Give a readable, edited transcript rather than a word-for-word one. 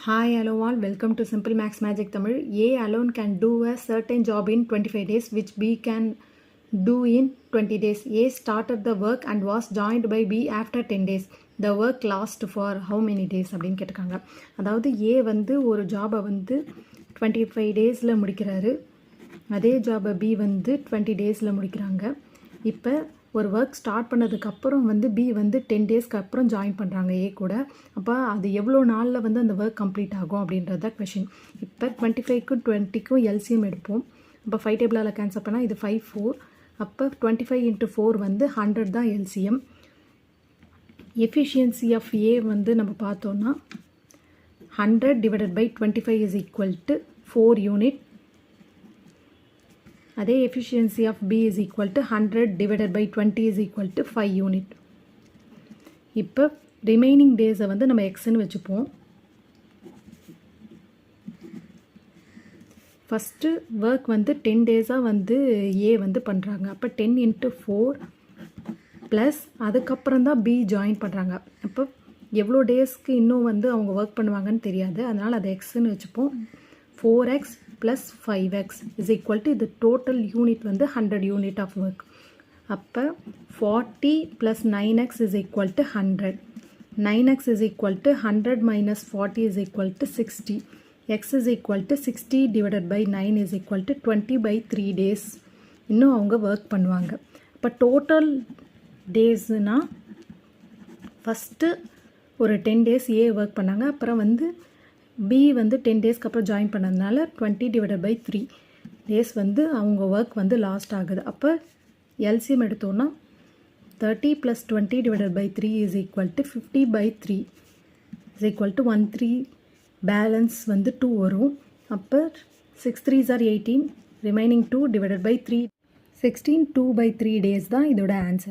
Hi, hello all. Welcome to Simple Max Magic Tamil. A alone can do a certain job in 25 days, which B can do in 20 days. A started the work and was joined by B after 10 days. The work last for how many days அப்படின்னு கேட்டிருக்காங்க. அதாவது A வந்து ஒரு ஜாபை வந்து 25 டேஸில் முடிக்கிறாரு. அதே ஜாபை B வந்து 20 டேஸில் முடிக்கிறாங்க. இப்போ ஒரு ஒர்க் ஸ்டார்ட் பண்ணதுக்கப்புறம் வந்து பி வந்து 10 டேஸ்க்கு அப்புறம் ஜாயின் பண்ணுறாங்க ஏ கூட. அப்போ அது எவ்வளோ நாளில் வந்து அந்த ஒர்க் கம்ப்ளீட் ஆகும் அப்படின்றது தான் கொஷின். இப்போ 25க்கும் 20க்கும் எல்சிஎம் எடுப்போம். இப்போ 5 டேபிளால் கேன்சல் பண்ணால் இது 5 4. அப்போ 25 × 4 வந்து 100 தான் எல்சிஎம். எஃபிஷியன்சி ஆஃப் ஏ வந்து நம்ம பார்த்தோன்னா 100 / 25 is equal to 4 யூனிட். அதே efficiency of B is equal to 100 / 20 is equal to 5 unit. இப்போ ரிமைனிங் டேஸை வந்து நம்ம எக்ஸ்ன்னு வச்சுப்போம். ஃபஸ்ட்டு ஒர்க் வந்து 10 டேஸாக வந்து ஏ வந்து பண்ணுறாங்க. அப்போ 10 × 4 ப்ளஸ் அதுக்கப்புறம் தான் பி ஜாயின் பண்ணுறாங்க. அப்போ எவ்வளோ டேஸ்க்கு இன்னும் வந்து அவங்க ஒர்க் பண்ணுவாங்கன்னு தெரியாது, அதனால் அதை எக்ஸ்ன்னு வச்சுப்போம். 4x + 5x is equal to the total unit வந்து 100 யூனிட் ஆஃப் ஒர்க். அப்போ 40 + 9x is equal to 100. 9x is equal to 100 - 40 is equal to 60. x is equal to 60 / 9 is equal to 20/3 days இன்னும் அவங்க ஒர்க் பண்ணுவாங்க. இப்போ total டேஸ்னால் first ஒரு 10 days ஏ work பண்ணாங்க. அப்புறம் வந்து பி வந்து 10 டேஸ்க்கு அப்புறம் ஜாயின் பண்ணதுனால 20 / 3 டேஸ் வந்து அவங்க ஒர்க் வந்து லாஸ்ட் ஆகுது. அப்போ எல்சிஎம் எடுத்தோன்னா 30 + 20 / 3 is equal to 50/3 is equal to 13. Balance வந்து 2 வரும். அப்போ 6 3s are 18. ரிமைனிங் 2 / 3 16 2/3 டேஸ் தான் இதோட ஆன்சர்.